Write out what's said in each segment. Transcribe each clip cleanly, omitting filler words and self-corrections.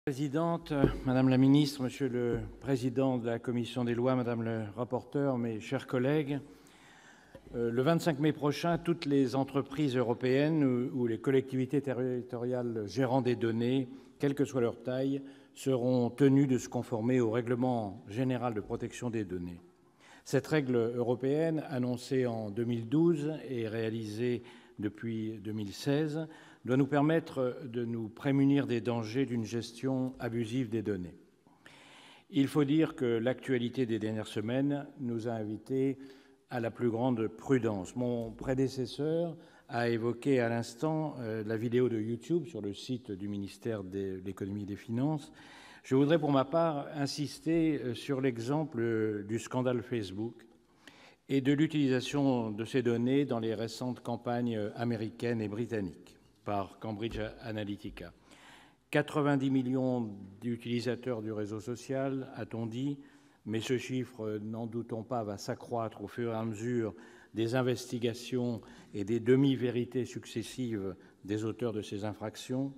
Présidente, Madame la Ministre, Monsieur le Président de la Commission des lois, Madame le rapporteur, mes chers collègues, le 25 mai prochain, toutes les entreprises européennes ou les collectivités territoriales gérant des données, quelle que soit leur taille, seront tenues de se conformer au Règlement général de protection des données. Cette règle européenne, annoncée en 2012 et réalisée depuis 2016, doit nous permettre de nous prémunir des dangers d'une gestion abusive des données. Il faut dire que l'actualité des dernières semaines nous a invités à la plus grande prudence. Mon prédécesseur a évoqué à l'instant la vidéo de YouTube sur le site du ministère de l'Économie et des Finances. Je voudrais pour ma part insister sur l'exemple du scandale Facebook et de l'utilisation de ces données dans les récentes campagnes américaines et britanniques par Cambridge Analytica. 90 millions d'utilisateurs du réseau social, a-t-on dit, mais ce chiffre, n'en doutons pas, va s'accroître au fur et à mesure des investigations et des demi-vérités successives des auteurs de ces infractions.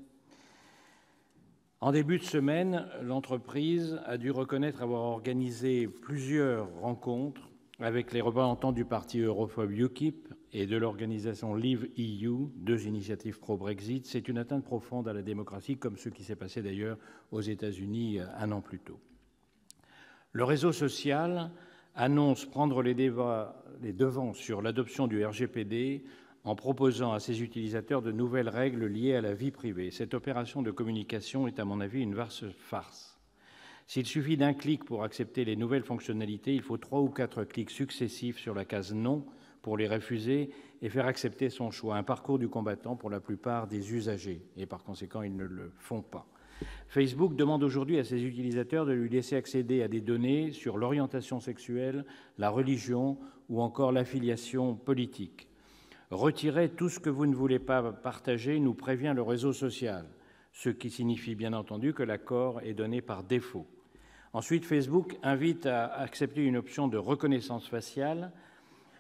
En début de semaine, l'entreprise a dû reconnaître avoir organisé plusieurs rencontres avec les représentants du parti europhobe UKIP et de l'organisation Leave EU, deux initiatives pro-Brexit. C'est une atteinte profonde à la démocratie, comme ce qui s'est passé d'ailleurs aux États-Unis un an plus tôt. Le réseau social annonce prendre les devants sur l'adoption du RGPD en proposant à ses utilisateurs de nouvelles règles liées à la vie privée. Cette opération de communication est, à mon avis, une vaste farce. S'il suffit d'un clic pour accepter les nouvelles fonctionnalités, il faut 3 ou 4 clics successifs sur la case « Non » pour les refuser et faire accepter son choix. Un parcours du combattant pour la plupart des usagers, et par conséquent, ils ne le font pas. Facebook demande aujourd'hui à ses utilisateurs de lui laisser accéder à des données sur l'orientation sexuelle, la religion ou encore l'affiliation politique. Retirez tout ce que vous ne voulez pas partager, nous prévient le réseau social, ce qui signifie bien entendu que l'accord est donné par défaut. Ensuite, Facebook invite à accepter une option de reconnaissance faciale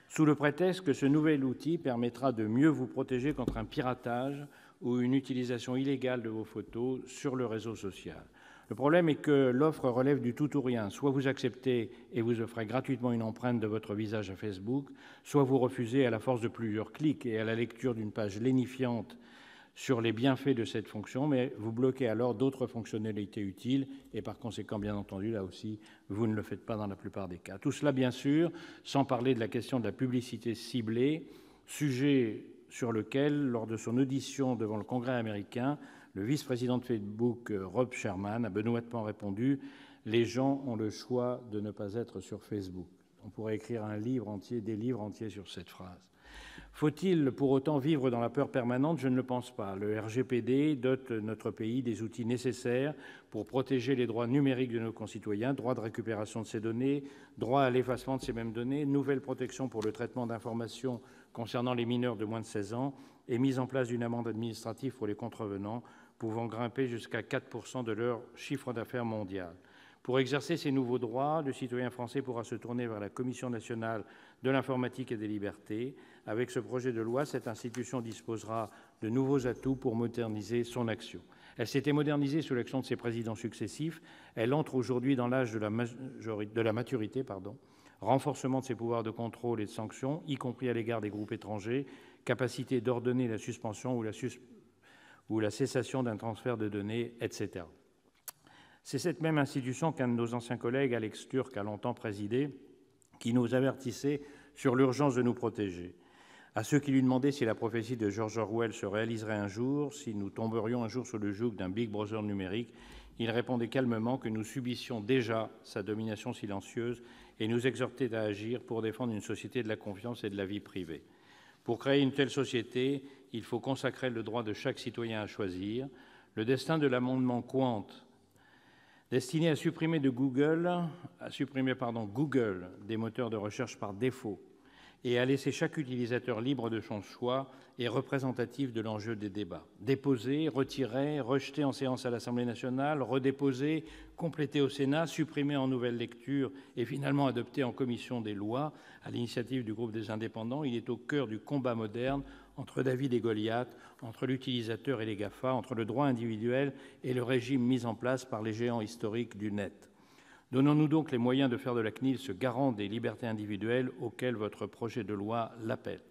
sous le prétexte que ce nouvel outil permettra de mieux vous protéger contre un piratage ou une utilisation illégale de vos photos sur le réseau social. Le problème est que l'offre relève du tout ou rien. Soit vous acceptez et vous offrez gratuitement une empreinte de votre visage à Facebook, soit vous refusez à la force de plusieurs clics et à la lecture d'une page lénifiante sur les bienfaits de cette fonction, mais vous bloquez alors d'autres fonctionnalités utiles et par conséquent, bien entendu, là aussi, vous ne le faites pas dans la plupart des cas. Tout cela, bien sûr, sans parler de la question de la publicité ciblée, sujet sur lequel, lors de son audition devant le Congrès américain, le vice-président de Facebook, Rob Sherman, a benoîtement répondu « Les gens ont le choix de ne pas être sur Facebook ». On pourrait écrire un livre entier, des livres entiers sur cette phrase. Faut-il pour autant vivre dans la peur permanente? Je ne le pense pas. Le RGPD dote notre pays des outils nécessaires pour protéger les droits numériques de nos concitoyens, droit de récupération de ces données, droit à l'effacement de ces mêmes données, nouvelles protections pour le traitement d'informations concernant les mineurs de moins de 16 ans et mise en place d'une amende administrative pour les contrevenants pouvant grimper jusqu'à 4% de leur chiffre d'affaires mondial. Pour exercer ces nouveaux droits, le citoyen français pourra se tourner vers la Commission nationale de l'informatique et des libertés. Avec ce projet de loi, cette institution disposera de nouveaux atouts pour moderniser son action. Elle s'était modernisée sous l'action de ses présidents successifs. Elle entre aujourd'hui dans l'âge de la maturité, renforcement de ses pouvoirs de contrôle et de sanction, y compris à l'égard des groupes étrangers, capacité d'ordonner la suspension ou la cessation d'un transfert de données, etc. C'est cette même institution qu'un de nos anciens collègues, Alex Türk, a longtemps présidée, qui nous avertissait sur l'urgence de nous protéger. À ceux qui lui demandaient si la prophétie de George Orwell se réaliserait un jour, si nous tomberions un jour sous le joug d'un Big Brother numérique, il répondait calmement que nous subissions déjà sa domination silencieuse et nous exhortait à agir pour défendre une société de la confiance et de la vie privée. Pour créer une telle société, il faut consacrer le droit de chaque citoyen à choisir. Le destin de l'amendement Qwant, destiné à supprimer Google des moteurs de recherche par défaut et à laisser chaque utilisateur libre de son choix et représentatif de l'enjeu des débats. Déposé, retiré, rejeté en séance à l'Assemblée nationale, redéposé, complété au Sénat, supprimé en nouvelle lecture et finalement adopté en commission des lois à l'initiative du groupe des Indépendants, il est au cœur du combat moderne entre David et Goliath, entre l'utilisateur et les GAFA, entre le droit individuel et le régime mis en place par les géants historiques du net. Donnons-nous donc les moyens de faire de la CNIL ce garant des libertés individuelles auquel votre projet de loi l'appelle.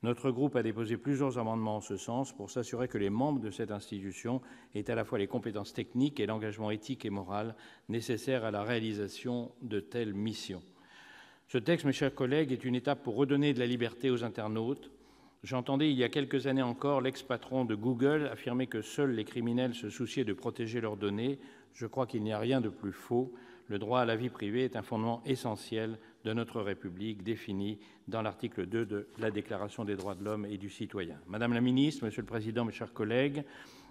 Notre groupe a déposé plusieurs amendements en ce sens pour s'assurer que les membres de cette institution aient à la fois les compétences techniques et l'engagement éthique et moral nécessaires à la réalisation de telles missions. Ce texte, mes chers collègues, est une étape pour redonner de la liberté aux internautes. J'entendais il y a quelques années encore l'ex-patron de Google affirmer que seuls les criminels se souciaient de protéger leurs données. Je crois qu'il n'y a rien de plus faux. Le droit à la vie privée est un fondement essentiel de notre République, défini dans l'article 2 de la Déclaration des droits de l'homme et du citoyen. Madame la ministre, Monsieur le Président, mes chers collègues,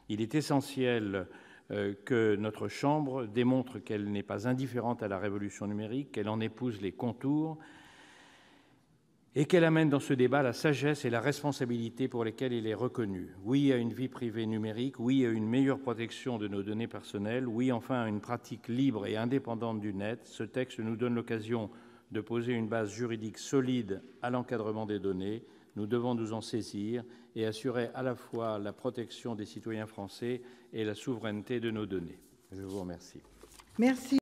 il est essentiel que notre Chambre démontre qu'elle n'est pas indifférente à la révolution numérique, qu'elle en épouse les contours et qu'elle amène dans ce débat la sagesse et la responsabilité pour lesquelles il est reconnu. Oui à une vie privée numérique, oui à une meilleure protection de nos données personnelles, oui enfin à une pratique libre et indépendante du net. Ce texte nous donne l'occasion de poser une base juridique solide à l'encadrement des données. Nous devons nous en saisir et assurer à la fois la protection des citoyens français et la souveraineté de nos données. Je vous remercie. Merci.